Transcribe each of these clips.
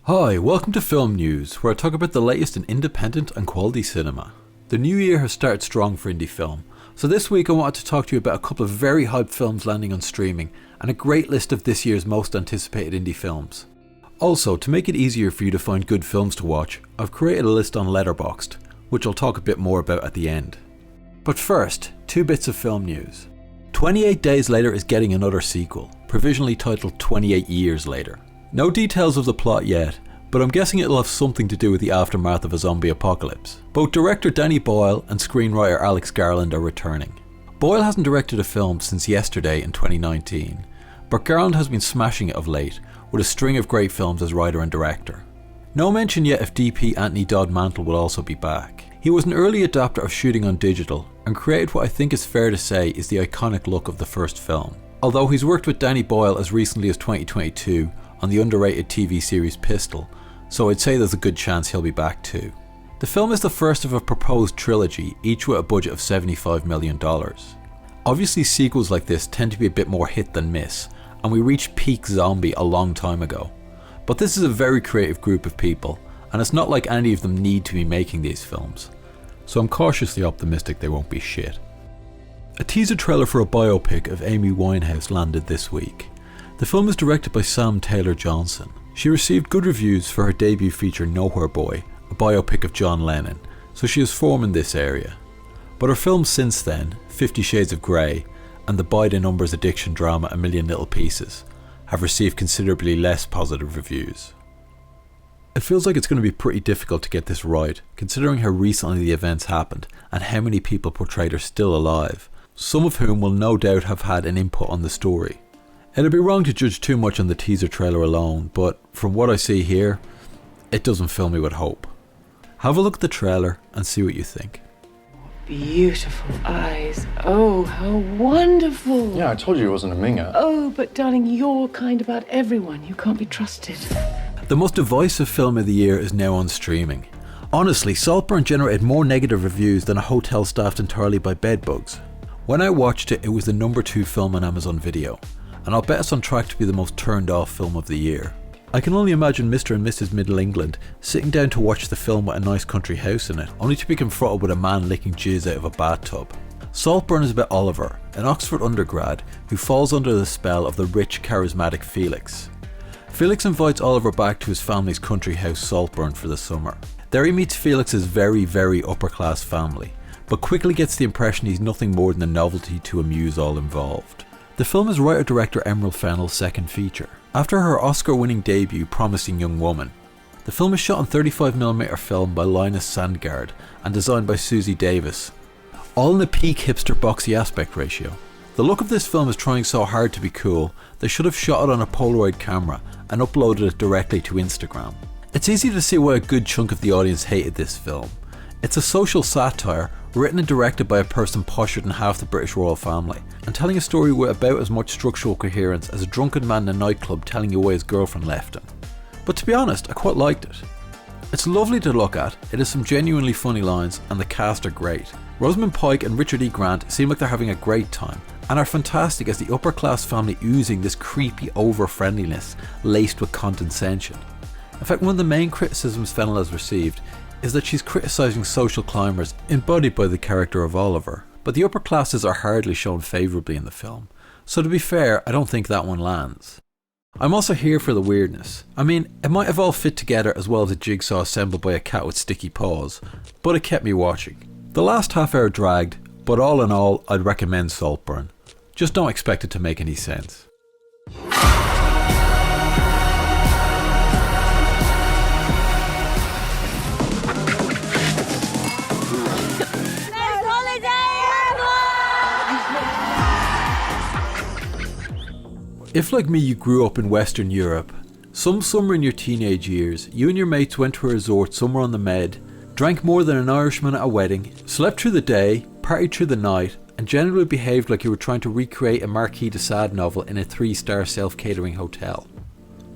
Hi, welcome to Film News, where I talk about the latest in independent and quality cinema. The new year has started strong for indie film, so this week I wanted to talk to you about a couple of very hyped films landing on streaming, and a great list of this year's most anticipated indie films. Also, to make it easier for you to find good films to watch, I've created a list on Letterboxd, which I'll talk a bit more about at the end. But first, two bits of film news. 28 Days Later is getting another sequel, provisionally titled 28 Years Later. No details of the plot yet, but I'm guessing it'll have something to do with the aftermath of a zombie apocalypse. Both director Danny Boyle and screenwriter Alex Garland are returning. Boyle hasn't directed a film since Yesterday in 2019, but Garland has been smashing it of late, with a string of great films as writer and director. No mention yet if DP Anthony Dodd Mantle will also be back. He was an early adapter of shooting on digital, and created what I think is fair to say is the iconic look of the first film. Although he's worked with Danny Boyle as recently as 2022, on the underrated TV series Pistol, so I'd say there's a good chance he'll be back too. The film is the first of a proposed trilogy, each with a budget of $75 million. Obviously sequels like this tend to be a bit more hit than miss, and we reached peak zombie a long time ago. But this is a very creative group of people, and it's not like any of them need to be making these films, so I'm cautiously optimistic they won't be shit. A teaser trailer for a biopic of Amy Winehouse landed this week. The film is directed by Sam Taylor Johnson. She received good reviews for her debut feature Nowhere Boy, a biopic of John Lennon, so she has form in this area. But her films since then, 50 Shades of Grey and the Biden Numbers addiction drama A Million Little Pieces, have received considerably less positive reviews. It feels like it's going to be pretty difficult to get this right, considering how recently the events happened and how many people portrayed are still alive, some of whom will no doubt have had an input on the story. It'd be wrong to judge too much on the teaser trailer alone, but from what I see here, it doesn't fill me with hope. Have a look at the trailer and see what you think. Beautiful eyes. Oh, how wonderful. Yeah, I told you it wasn't a minger. Oh, but darling, you're kind about everyone. You can't be trusted. The most divisive film of the year is now on streaming. Honestly, Saltburn generated more negative reviews than a hotel staffed entirely by bedbugs. When I watched it, it was the number 2 film on Amazon Video, and I'll bet it's on track to be the most turned off film of the year. I can only imagine Mr. and Mrs. Middle England sitting down to watch the film with a nice country house in it, only to be confronted with a man licking jizz out of a bathtub. Saltburn is about Oliver, an Oxford undergrad who falls under the spell of the rich, charismatic Felix. Felix invites Oliver back to his family's country house Saltburn for the summer. There he meets Felix's very, very upper class family, but quickly gets the impression he's nothing more than a novelty to amuse all involved. The film is writer-director Emerald Fennell's second feature. After her Oscar-winning debut Promising Young Woman, the film is shot on 35mm film by Linus Sandgaard and designed by Susie Davis, all in a peak hipster boxy aspect ratio. The look of this film is trying so hard to be cool, they should have shot it on a Polaroid camera and uploaded it directly to Instagram. It's easy to see why a good chunk of the audience hated this film. It's a social satire written and directed by a person posher than half the British royal family, and telling a story with about as much structural coherence as a drunken man in a nightclub telling you why his girlfriend left him. But to be honest, I quite liked it. It's lovely to look at, it has some genuinely funny lines, and the cast are great. Rosamund Pike and Richard E. Grant seem like they're having a great time, and are fantastic as the upper class family oozing this creepy over-friendliness laced with condescension. In fact, one of the main criticisms Fennell has received is that she's criticising social climbers embodied by the character of Oliver, but the upper classes are hardly shown favourably in the film, so to be fair, I don't think that one lands. I'm also here for the weirdness. I mean, it might have all fit together as well as a jigsaw assembled by a cat with sticky paws, but it kept me watching. The last half hour dragged, but all in all, I'd recommend Saltburn. Just don't expect it to make any sense. If like me you grew up in Western Europe, some summer in your teenage years, you and your mates went to a resort somewhere on the Med, drank more than an Irishman at a wedding, slept through the day, partied through the night, and generally behaved like you were trying to recreate a Marquis de Sade novel in a 3-star self-catering hotel.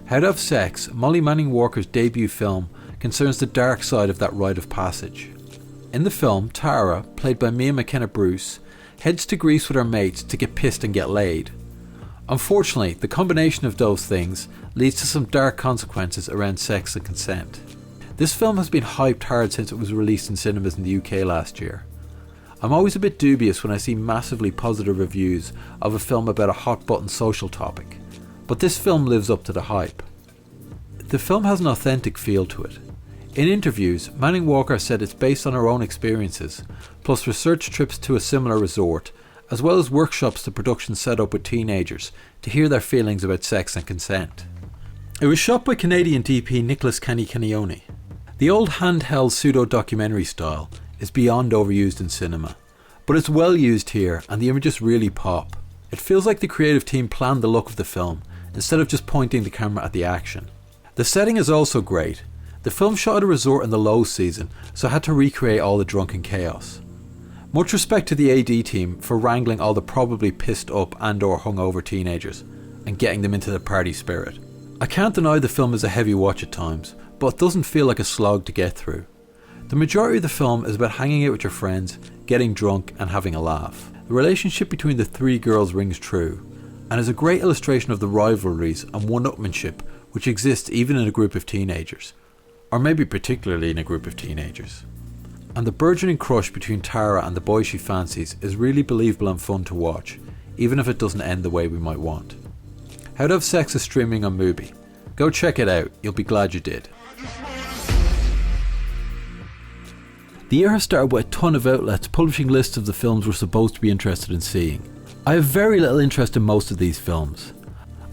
How to Have Sex, Molly Manning Walker's debut film, concerns the dark side of that rite of passage. In the film, Tara, played by Mia McKenna Bruce, heads to Greece with her mates to get pissed and get laid. Unfortunately, the combination of those things leads to some dark consequences around sex and consent. This film has been hyped hard since it was released in cinemas in the UK last year. I'm always a bit dubious when I see massively positive reviews of a film about a hot button social topic, but this film lives up to the hype. The film has an authentic feel to it. In interviews, Manning Walker said it's based on her own experiences, plus research trips to a similar resort, as well as workshops the production set up with teenagers to hear their feelings about sex and consent. It was shot by Canadian DP Nicholas Canione. The old handheld pseudo-documentary style is beyond overused in cinema, but it's well used here and the images really pop. It feels like the creative team planned the look of the film instead of just pointing the camera at the action. The setting is also great. The film shot at a resort in the low season, so I had to recreate all the drunken chaos. Much respect to the AD team for wrangling all the probably pissed up and or hungover teenagers and getting them into the party spirit. I can't deny the film is a heavy watch at times, but it doesn't feel like a slog to get through. The majority of the film is about hanging out with your friends, getting drunk and having a laugh. The relationship between the three girls rings true, and is a great illustration of the rivalries and one-upmanship which exists even in a group of teenagers. Or maybe particularly in a group of teenagers. And the burgeoning crush between Tara and the boy she fancies is really believable and fun to watch, even if it doesn't end the way we might want. How to Have Sex is streaming on Mubi. Go check it out, you'll be glad you did. The year has started with a ton of outlets publishing lists of the films we're supposed to be interested in seeing. I have very little interest in most of these films.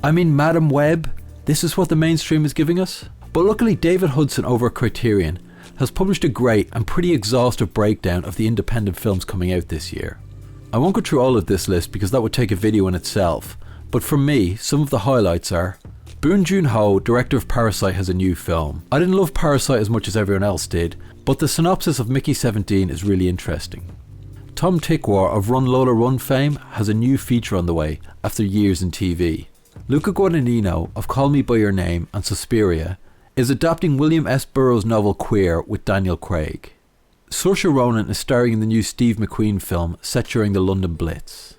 I mean, Madam Web, this is what the mainstream is giving us? But luckily David Hudson over at Criterion has published a great and pretty exhaustive breakdown of the independent films coming out this year. I won't go through all of this list because that would take a video in itself, but for me, some of the highlights are: Bong Joon-ho, director of Parasite, has a new film. I didn't love Parasite as much as everyone else did, but the synopsis of Mickey 17 is really interesting. Tom Tykwer of Run Lola Run fame has a new feature on the way after years in TV. Luca Guadagnino of Call Me By Your Name and Suspiria is adapting William S. Burroughs' novel Queer with Daniel Craig. Saoirse Ronan is starring in the new Steve McQueen film set during the London Blitz.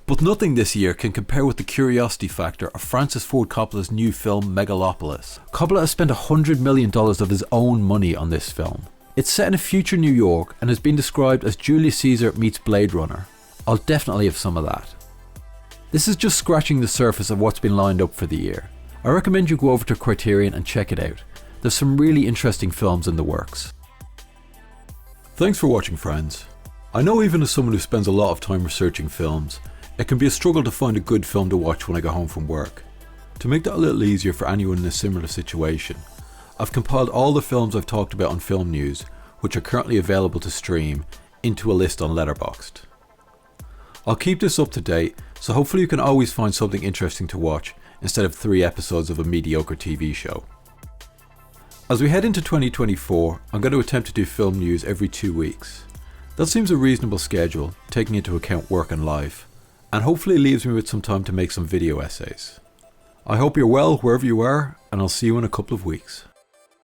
But nothing this year can compare with the curiosity factor of Francis Ford Coppola's new film Megalopolis. Coppola has spent $100 million of his own money on this film. It's set in a future New York and has been described as Julius Caesar meets Blade Runner. I'll definitely have some of that. This is just scratching the surface of what's been lined up for the year. I recommend you go over to Criterion and check it out. There's some really interesting films in the works. Thanks for watching, friends. I know even as someone who spends a lot of time researching films, it can be a struggle to find a good film to watch when I go home from work. To make that a little easier for anyone in a similar situation, I've compiled all the films I've talked about on Film News, which are currently available to stream, into a list on Letterboxd. I'll keep this up to date, so hopefully you can always find something interesting to watch instead of 3 episodes of a mediocre TV show. As we head into 2024, I'm going to attempt to do Film News every 2 weeks. That seems a reasonable schedule, taking into account work and life, and hopefully leaves me with some time to make some video essays. I hope you're well wherever you are, and I'll see you in a couple of weeks.